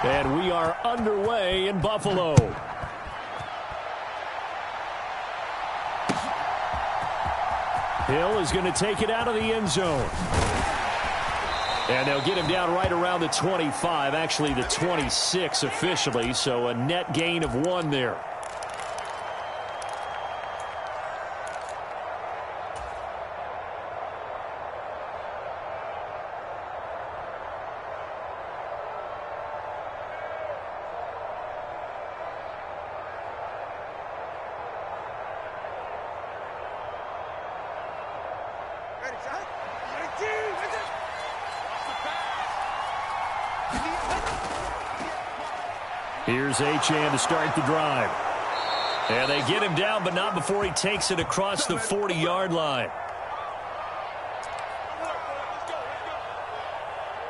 And we are underway in Buffalo. Hill is going to take it out of the end zone. And they'll get him down right around the 25, actually the 26 officially, so a net gain of 1 there. Here's Achane to start the drive. And they get him down, but not before he takes it across the 40-yard line.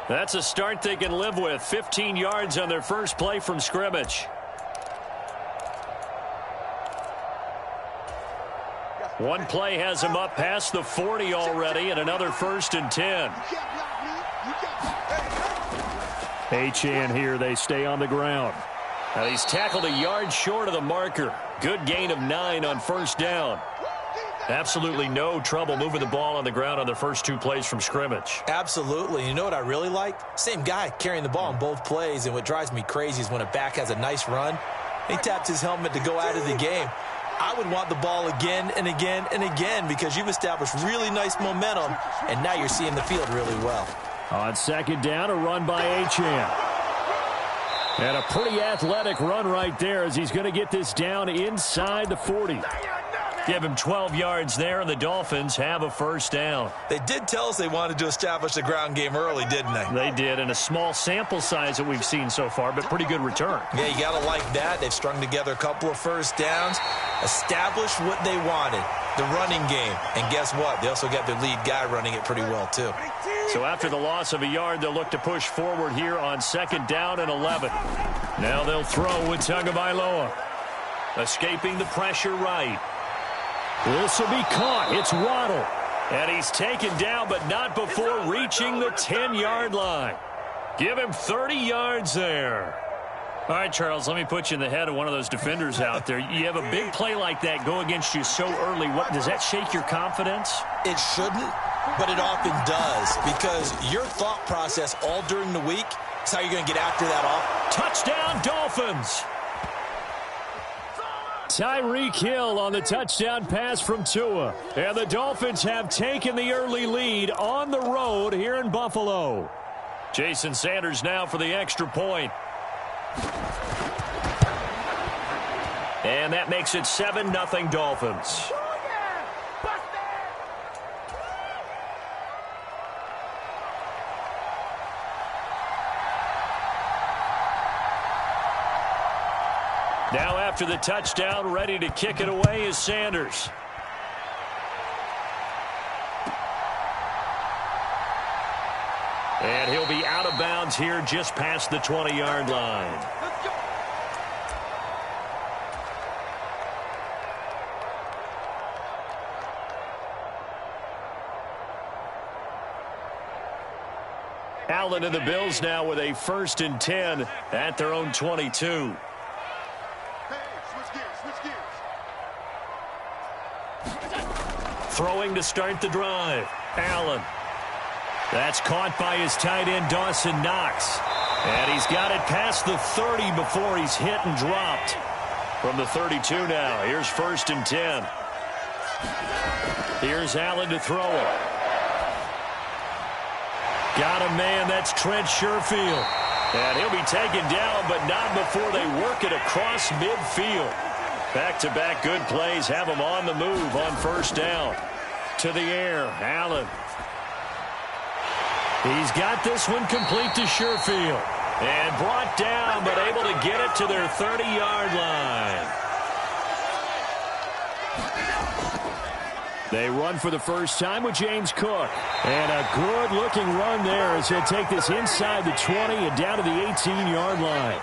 That's a start they can live with. 15 yards on their first play from scrimmage. One play has him up past the 40 already, and another 1st and 10. Achane here, they stay on the ground. Now he's tackled a yard short of the marker. Good gain of 9 on 1st down. Absolutely no trouble moving the ball on the ground on the first 2 plays from scrimmage. Absolutely. You know what I really like? Same guy carrying the ball on both plays, and what drives me crazy is when a back has a nice run, he taps his helmet to go out of the game. I would want the ball again and again and again because you've established really nice momentum, and now you're seeing the field really well. On 2nd down, a run by Achane. And a pretty athletic run right there as he's going to get this down inside the 40. Give him 12 yards there, and the Dolphins have a 1st down. They did tell us they wanted to establish the ground game early, didn't they? They did, and a small sample size that we've seen so far, but pretty good return. Yeah, you got to like that. They've strung together a couple of 1st downs, established what they wanted, the running game. And guess what? They also got their lead guy running it pretty well, too. So after the loss of a yard, they'll look to push forward here on 2nd down and 11. Now they'll throw with Tagovailoa. Escaping the pressure right. This will be caught. It's Waddle. And he's taken down, but not before reaching the 10-yard line. Give him 30 yards there. All right, Charles, let me put you in the head of one of those defenders out there. You have a big play like that go against you so early. What, does that shake your confidence? It shouldn't, but it often does because your thought process all during the week is how you're going to get after that off. Touchdown, Dolphins! Tyreek Hill on the touchdown pass from Tua. And the Dolphins have taken the early lead on the road here in Buffalo. Jason Sanders now for the extra point. And that makes it 7-0 Dolphins. Now after the touchdown, ready to kick it away is Sanders. And he'll be out of bounds here just past the 20-yard line. Allen and the Bills now with a 1st and 10 at their own 22. Throwing to start the drive. Allen. That's caught by his tight end, Dawson Knox. And he's got it past the 30 before he's hit and dropped. From the 32 now. Here's 1st and 10. Here's Allen to throw it. Got a man, that's Trent Sherfield. And he'll be taken down, but not before they work it across midfield. Back-to-back good plays have him on the move on 1st down. To the air, Allen. He's got this one complete to Sherfield. And brought down, but able to get it to their 30-yard line. They run for the first time with James Cook. And a good-looking run there as he'll take this inside the 20 and down to the 18-yard line.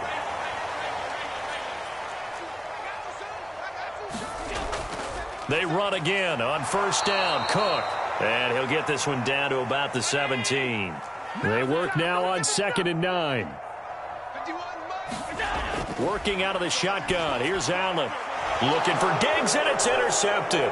They run again on 1st down. Cook. And he'll get this one down to about the 17. They work now on 2nd and 9. Working out of the shotgun. Here's Allen. Looking for Diggs, and it's intercepted.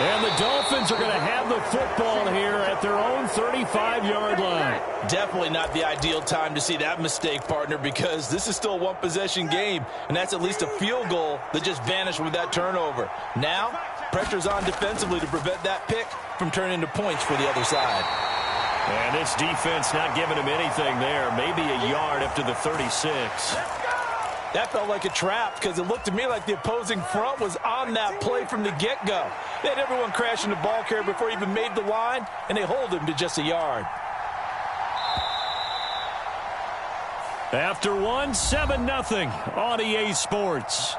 And the Dolphins are going to have the football here at their own 35-yard line. Definitely not the ideal time to see that mistake, partner, because this is still a one-possession game, and that's at least a field goal that just vanished with that turnover. Now, pressure's on defensively to prevent that pick from turning into points for the other side. And this defense not giving him anything there. Maybe a yard up to the 36. That felt like a trap because it looked to me like the opposing front was on that play from the get-go. They had everyone crashing the ball carrier before he even made the line, and they hold him to just a yard. After one, 7-0 on EA Sports.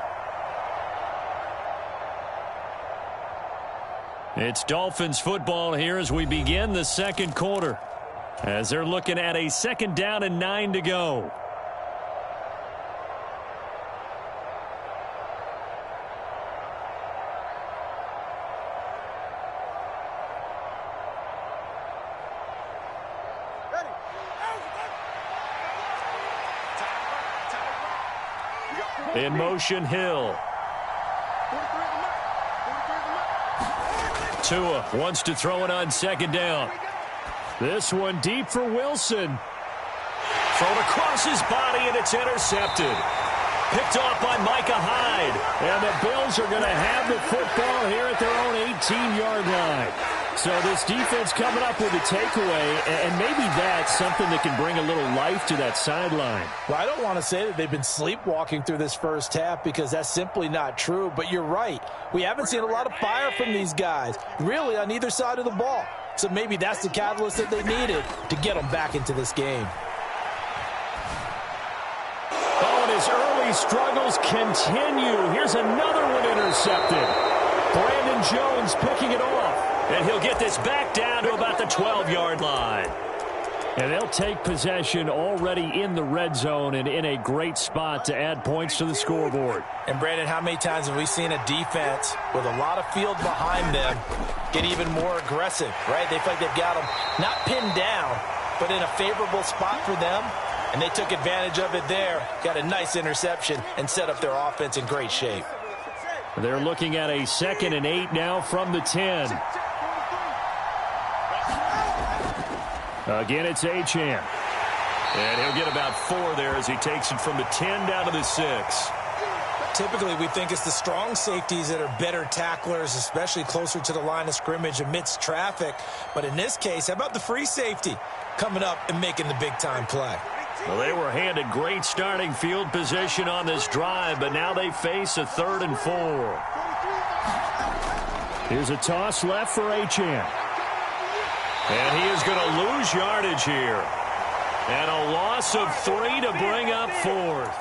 It's Dolphins football here as we begin the second quarter, as they're looking at a 2nd down and 9 to go. In motion, Hill. Tua wants to throw it on 2nd down. This one deep for Wilson. Thrown across his body, and it's intercepted. Picked off by Micah Hyde. And the Bills are going to have the football here at their own 18-yard line. So this defense coming up with a takeaway, and maybe that's something that can bring a little life to that sideline. Well, I don't want to say that they've been sleepwalking through this first half because that's simply not true, but you're right. We haven't seen a lot of fire from these guys, really, on either side of the ball. So maybe that's the catalyst that they needed to get them back into this game. Oh, and his early struggles continue. Here's another one intercepted. Brandon Jones picking it off. And he'll get this back down to about the 12-yard line. And they'll take possession already in the red zone and in a great spot to add points to the scoreboard. And, Brandon, how many times have we seen a defense with a lot of field behind them get even more aggressive, right? They feel like they've got them not pinned down, but in a favorable spot for them. And they took advantage of it there, got a nice interception, and set up their offense in great shape. They're looking at a 2nd and 8 now from the 10. Again, it's Achane. And he'll get about 4 there as he takes it from the 10 down to the 6. Typically, we think it's the strong safeties that are better tacklers, especially closer to the line of scrimmage amidst traffic. But in this case, how about the free safety coming up and making the big-time play? Well, they were handed great starting field position on this drive, but now they face a 3rd and 4. Here's a toss left for Achane. And he is going to lose yardage here. And a loss of 3 to bring up 4th.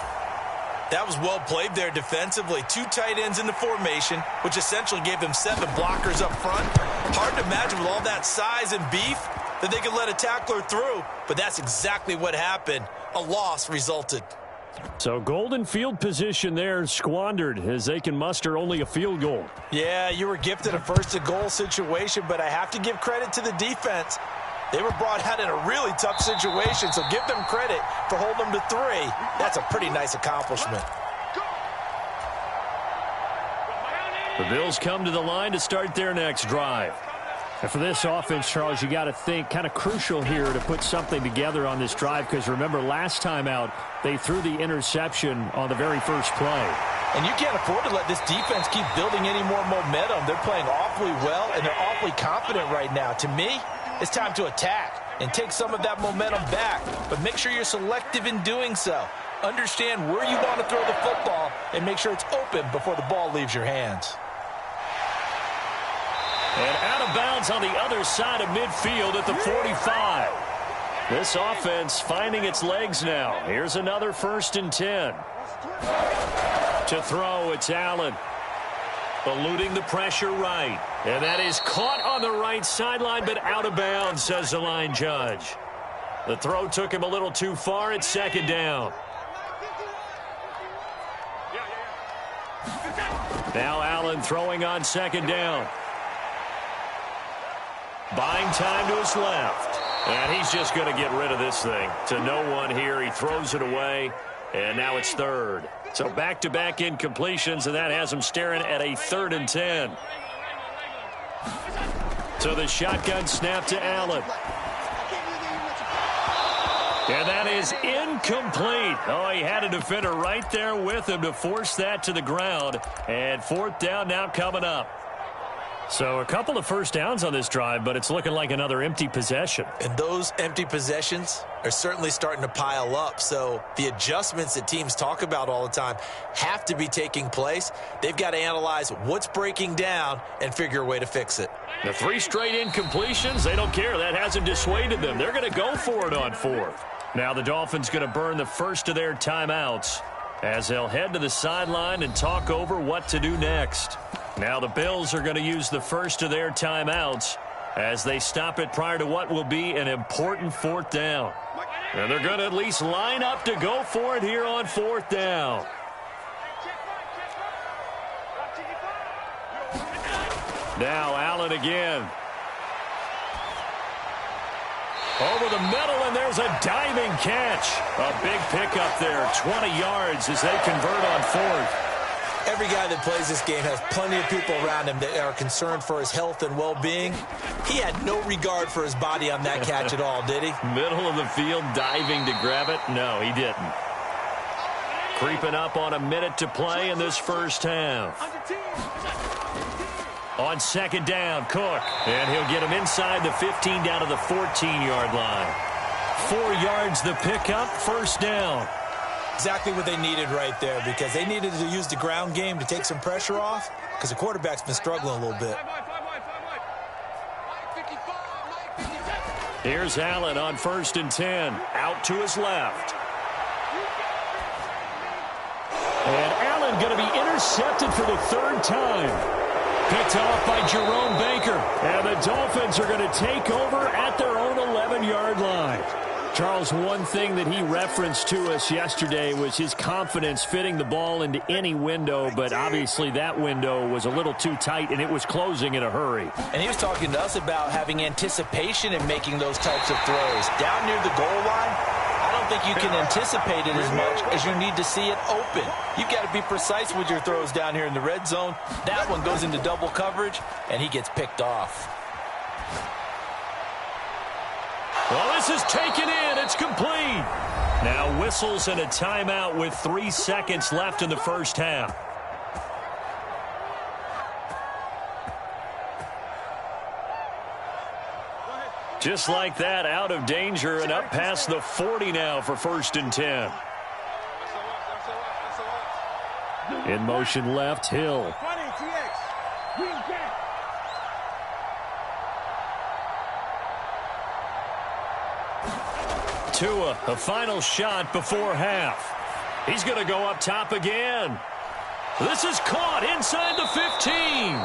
That was well played there defensively. 2 tight ends in the formation, which essentially gave them 7 blockers up front. Hard to imagine with all that size and beef that they could let a tackler through, but that's exactly what happened. A loss resulted. So golden field position there squandered as they can muster only a field goal. Yeah, you were gifted a 1st and goal situation, but I have to give credit to the defense. They were brought out in a really tough situation, so give them credit for holding them to 3. That's a pretty nice accomplishment. The Bills come to the line to start their next drive. And for this offense, Charles, you got to think kind of crucial here to put something together on this drive because remember last time out they threw the interception on the very first play. And you can't afford to let this defense keep building any more momentum. They're playing awfully well and they're awfully confident right now. To me, it's time to attack and take some of that momentum back. But make sure you're selective in doing so. Understand where you want to throw the football and make sure it's open before the ball leaves your hands. And out of bounds on the other side of midfield at the 45. This offense finding its legs now. Here's another 1st and 10. To throw, it's Allen. Eluding the pressure right. And that is caught on the right sideline, but out of bounds, says the line judge. The throw took him a little too far. It's 2nd down. Now Allen throwing on 2nd down. Buying time to his left. And he's just going to get rid of this thing. To no one here. He throws it away, and now it's third. So back-to-back incompletions, and that has him staring at a 3rd and 10. So the shotgun snap to Allen. And that is incomplete. Oh, he had a defender right there with him to force that to the ground. And 4th down now coming up. So a couple of first downs on this drive, but it's looking like another empty possession. And those empty possessions are certainly starting to pile up. So the adjustments that teams talk about all the time have to be taking place. They've got to analyze what's breaking down and figure a way to fix it. The 3 straight incompletions, they don't care. That hasn't dissuaded them. They're going to go for it on 4th. Now the Dolphins going to burn the first of their timeouts as they'll head to the sideline and talk over what to do next. Now the Bills are going to use the first of their timeouts as they stop it prior to what will be an important 4th down. And they're going to at least line up to go for it here on 4th down. Now Allen again. Over the middle, and there's a diving catch. A big pickup there, 20 yards as they convert on 4th. Every guy that plays this game has plenty of people around him that are concerned for his health and well-being. He had no regard for his body on that catch at all, did he? Middle of the field, diving to grab it? No, he didn't. Creeping up on a minute to play in this first half. On 2nd down, Cook. And he'll get him inside the 15 down to the 14-yard line. 4 yards the pickup, 1st down. Exactly what they needed right there, because they needed to use the ground game to take some pressure off, because the quarterback's been struggling a little bit. Here's Allen on 1st and 10. Out to his left. And Allen going to be intercepted for the 3rd time. Picked off by Jerome Baker. And the Dolphins are going to take over at their own 11-yard line. Charles, one thing that he referenced to us yesterday was his confidence fitting the ball into any window, but obviously that window was a little too tight, and it was closing in a hurry. And he was talking to us about having anticipation in making those types of throws. Down near the goal line, I don't think you can anticipate it as much as you need to see it open. You've got to be precise with your throws down here in the red zone. That one goes into double coverage, and he gets picked off. Well, this is taken in. It's complete. Now whistles and a timeout with 3 seconds left in the first half. Just like that, out of danger and up past the 40 now for 1st and 10. In motion left, Hill. Tua, a final shot before half. He's going to go up top again. This is caught inside the 15.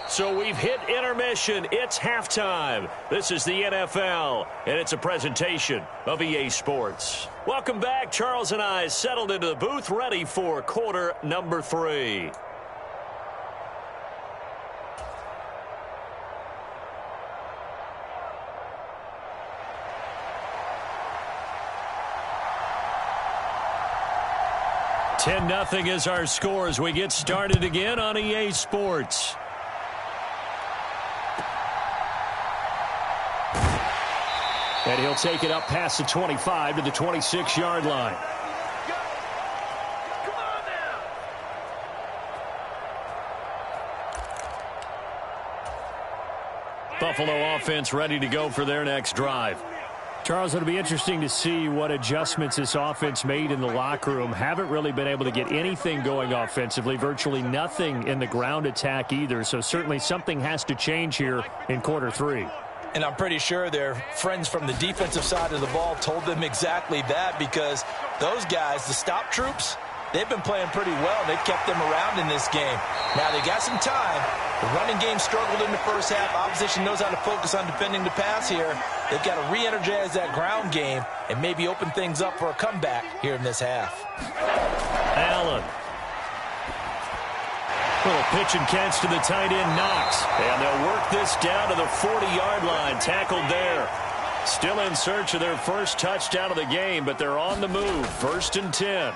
So we've hit intermission. It's halftime. This is the NFL, and it's a presentation of EA Sports. Welcome back. Charles and I settled into the booth, ready for quarter number 3. $10-0 is our score as we get started again on EA Sports. And he'll take it up past the 25 to the 26-yard line. Buffalo offense ready to go for their next drive. Charles, it'll be interesting to see what adjustments this offense made in the locker room. Haven't really been able to get anything going offensively, virtually nothing in the ground attack either. So certainly something has to change here in quarter 3. And I'm pretty sure their friends from the defensive side of the ball told them exactly that, because those guys, the stop troops, they've been playing pretty well. They've kept them around in this game. Now they got some time. The running game struggled in the first half. Opposition knows how to focus on defending the pass here. They've got to re-energize that ground game and maybe open things up for a comeback here in this half. Allen. Little pitch and catch to the tight end, Knox. And they'll work this down to the 40-yard line. Tackled there. Still in search of their first touchdown of the game, but they're on the move. 1st and 10.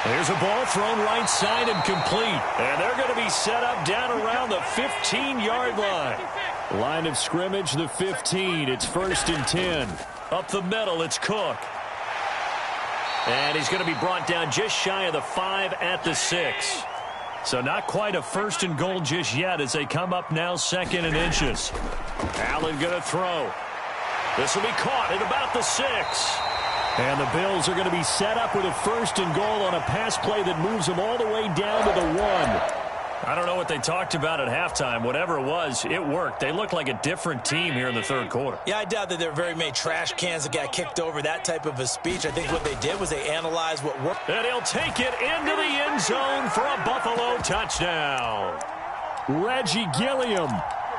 There's a ball thrown right side and complete. And they're going to be set up down around the 15-yard line. Line of scrimmage, the 15. It's 1st and 10. Up the middle, it's Cook. And he's going to be brought down just shy of the 5 at the 6. So not quite a 1st and goal just yet as they come up now 2nd and inches. Allen going to throw. This will be caught at about the 6. And the Bills are going to be set up with a 1st and goal on a pass play that moves them all the way down to the 1. I don't know what they talked about at halftime. Whatever it was, it worked. They look like a different team here in the 3rd quarter. Yeah, I doubt that there are very many trash cans that got kicked over, that type of a speech. I think what they did was they analyzed what worked. And he'll take it into the end zone for a Buffalo touchdown. Reggie Gilliam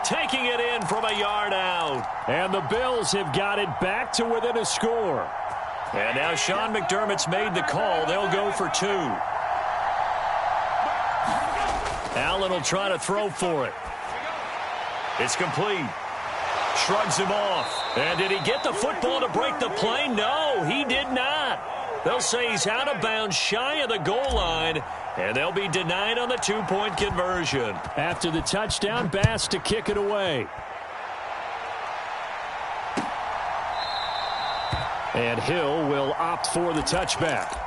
taking it in from a yard out. And the Bills have got it back to within a score. And now Sean McDermott's made the call. They'll go for 2. Allen will try to throw for it. It's complete. Shrugs him off. And did he get the football to break the play? No, he did not. They'll say he's out of bounds shy of the goal line, and they'll be denied on the 2-point conversion. After the touchdown, Bass to kick it away. And Hill will opt for the touchback.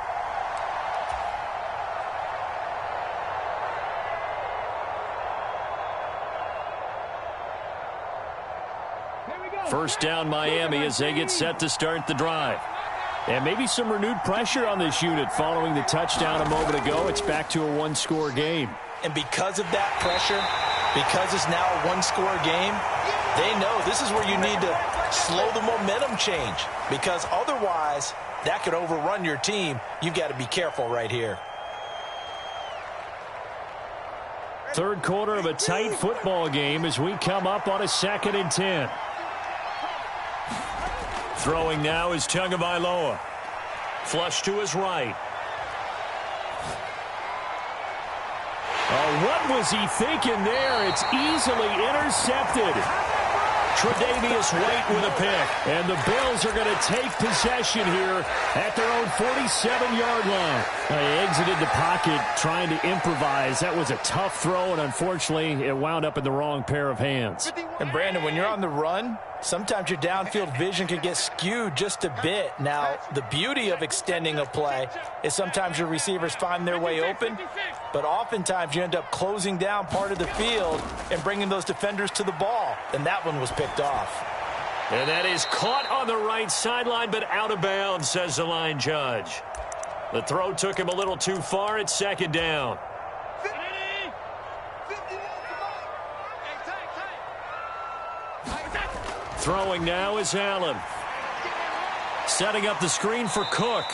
First down, Miami, as they get set to start the drive. And maybe some renewed pressure on this unit following the touchdown a moment ago. It's back to a 1-score game. And because of that pressure, because it's now a 1-score game, they know this is where you need to slow the momentum change. Because otherwise, that could overrun your team. You've got to be careful right here. 3rd quarter of a tight football game as we come up on a 2nd and 10. Throwing now is Tagovailoa. Flush to his right. Oh, what was he thinking there? It's easily intercepted. Tre'Davious White with a pick. And the Bills are going to take possession here at their own 47-yard line. They exited the pocket trying to improvise. That was a tough throw, and unfortunately, it wound up in the wrong pair of hands. And, Brandon, when you're on the run, sometimes your downfield vision can get skewed just a bit. Now, the beauty of extending a play is sometimes your receivers find their way open, but oftentimes you end up closing down part of the field and bringing those defenders to the ball. And that one was picked off. And that is caught on the right sideline, but out of bounds, says the line judge. The throw took him a little too far. It's 2nd down. Throwing now is Allen. Setting up the screen for Cook.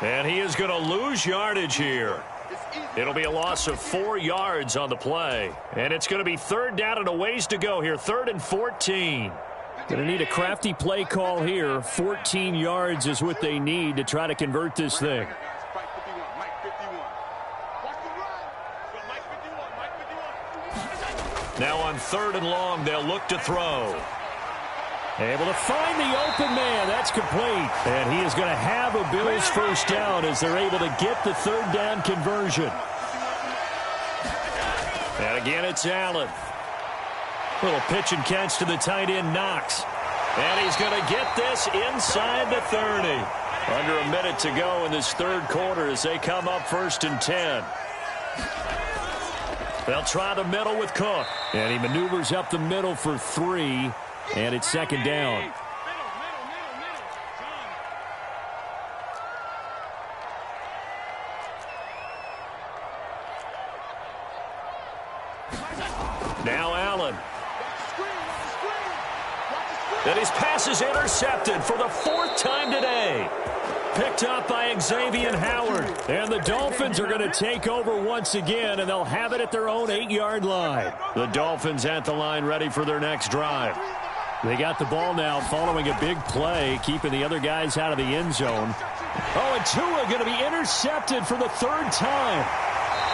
And he is going to lose yardage here. It'll be a loss of 4 yards on the play. And it's going to be 3rd down and a ways to go here. 3rd and 14. Going to need a crafty play call here. 14 yards is what they need to try to convert this thing. Now on 3rd and long, they'll look to throw. Able to find the open man. That's complete. And he is going to have a Bills first down as they're able to get the 3rd down conversion. And again, it's Allen. Little pitch and catch to the tight end, Knox. And he's going to get this inside the 30. Under a minute to go in this 3rd quarter as they come up 1st and 10. They'll try the middle with Cook. And he maneuvers up the middle for 3. And it's 2nd down. Now Allen. And his pass is intercepted for the 4th time today. Picked up by Xavier Howard. And the Dolphins are going to take over once again, and they'll have it at their own 8-yard line. The Dolphins at the line ready for their next drive. They got the ball now following a big play, keeping the other guys out of the end zone. Oh, and Tua going to be intercepted for the third time.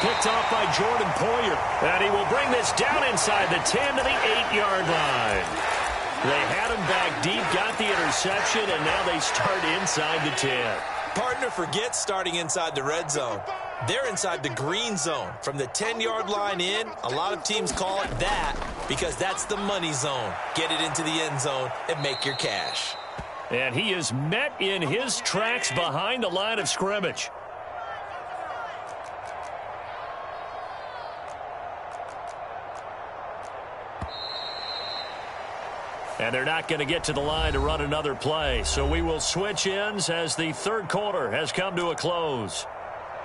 Picked off by Jordan Poyer. And he will bring this down inside the 10 to the 8-yard line. They had him back deep, got the interception, and now they start inside the 10. Partner, forget starting inside the red zone. They're inside the green zone. From the 10-yard line in, a lot of teams call it that because that's the money zone. Get it into the end zone and make your cash. And he is met in his tracks behind the line of scrimmage. And they're not going to get to the line to run another play. So we will switch ends as the third quarter has come to a close.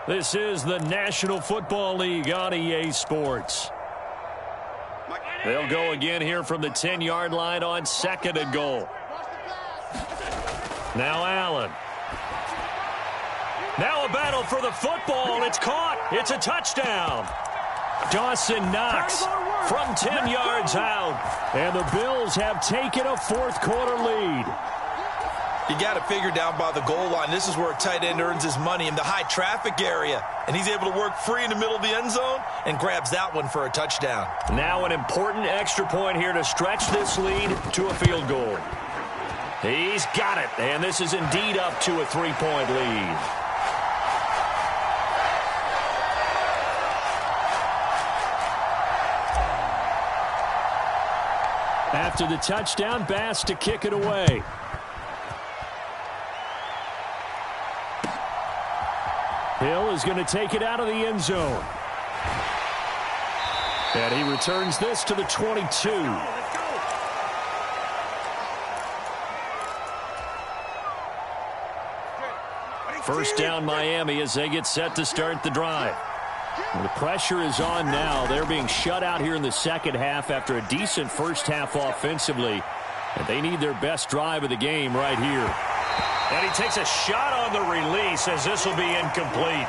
This is the National Football League on EA Sports. They'll go again here from the 10-yard line on 2nd and goal. Now Allen. Now a battle for the football. It's caught. It's a touchdown. Dawson Knox from 10 yards out. And the Bills have taken a fourth-quarter lead. You got to figure down by the goal line. This is where a tight end earns his money in the high traffic area. And he's able to work free in the middle of the end zone and grabs that one for a touchdown. Now an important extra point here to stretch this lead to a field goal. He's got it. And this is indeed up to a 3-point lead. After the touchdown, Bass to kick it away. Hill is going to take it out of the end zone. And he returns this to the 22. First down Miami as they get set to start the drive. And the pressure is on now. They're being shut out here in the second half after a decent first half offensively. And they need their best drive of the game right here. And he takes a shot on the release as this will be incomplete.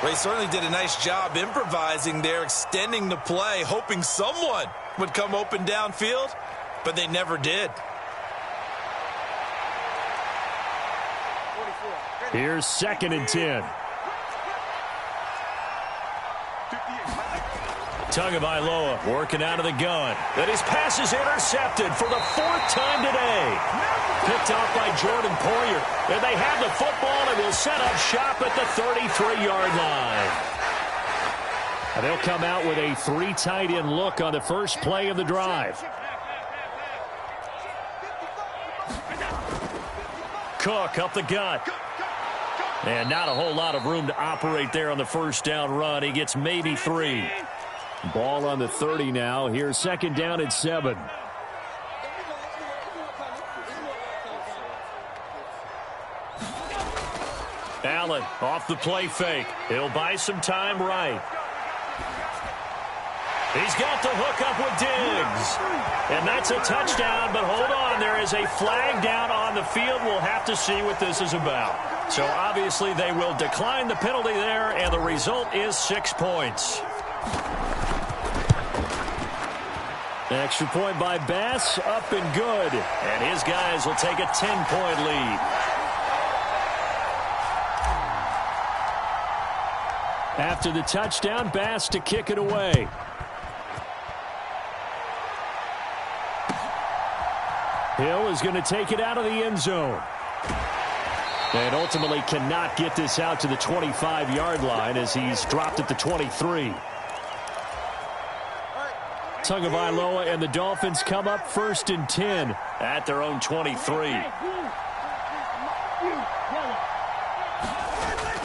Well, he certainly did a nice job improvising there, extending the play, hoping someone would come open downfield, but they never did. Here's 2nd and 10. Tagovailoa working out of the gun. And his pass is intercepted for the 4th time today. Picked off by Jordan Poyer. And they have the football and will set up shop at the 33-yard line. And they'll come out with a 3 tight end look on the first play of the drive. Cook up the gut. And not a whole lot of room to operate there on the first down run. He gets maybe 3. Ball on the 30 now. Here's 2nd down and 7. Allen off the play fake. He'll buy some time right. He's got the hook up with Diggs. And that's a touchdown, but hold on. There is a flag down on the field. We'll have to see what this is about. So obviously they will decline the penalty there, and the result is 6 points. Extra point by Bass, up and good. And his guys will take a 10-point lead. After the touchdown, Bass to kick it away. Hill is going to take it out of the end zone. And ultimately cannot get this out to the 25-yard line as he's dropped at the 23. Tagovailoa and the Dolphins come up 1st and 10 at their own 23.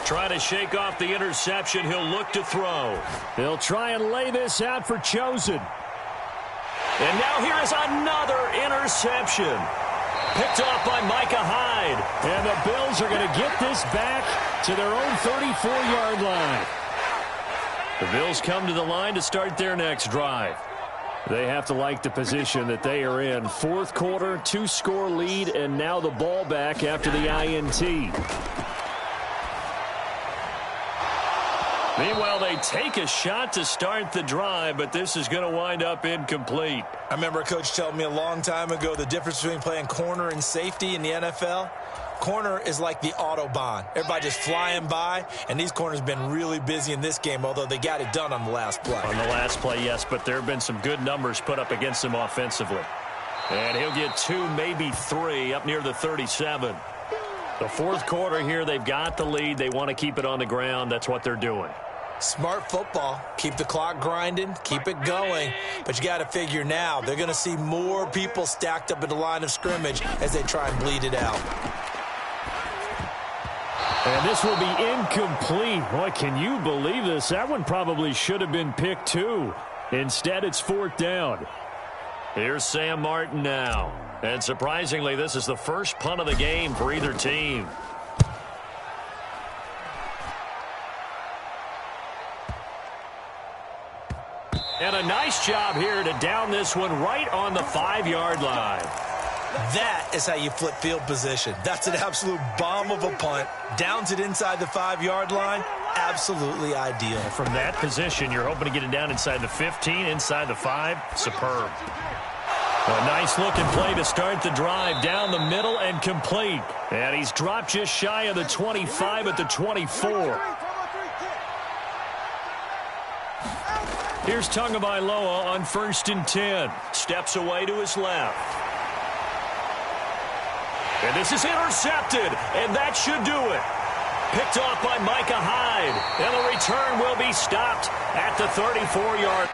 Trying to shake off the interception. He'll look to throw. He'll try and lay this out for Chosen. And now here is another interception. Picked off by Micah Hyde. And the Bills are going to get this back to their own 34-yard line. The Bills come to the line to start their next drive. They have to like the position that they are in. 4th quarter, 2-score lead, and now the ball back after the INT. Meanwhile, they take a shot to start the drive, but this is going to wind up incomplete. I remember a coach telling me a long time ago the difference between playing corner and safety in the NFL. Corner is like the Autobahn. Everybody just flying by, and these corners have been really busy in this game, although they got it done on the last play. On the last play, yes, but there have been some good numbers put up against him offensively. And he'll get 2, maybe 3 up near the 37. The fourth quarter here, they've got the lead. They want to keep it on the ground. That's what they're doing. Smart football. Keep the clock grinding. Keep it going. But you got to figure now they're going to see more people stacked up at the line of scrimmage as they try and bleed it out. And this will be incomplete. Boy, can you believe this? That one probably should have been picked too. Instead, it's 4th down. Here's Sam Martin now. And surprisingly, this is the first punt of the game for either team. And a nice job here to down this one right on the 5-yard line. That is how you flip field position. That's an absolute bomb of a punt. Downs it inside the 5-yard line. Absolutely ideal. From that position, you're hoping to get it down inside the 15, inside the 5. Superb. A nice-looking play to start the drive down the middle and complete. And he's dropped just shy of the 25 at the 24. Here's Tagovailoa on 1st and 10. Steps away to his left. And this is intercepted, and that should do it. Picked off by Micah Hyde, and the return will be stopped at the 34-yard.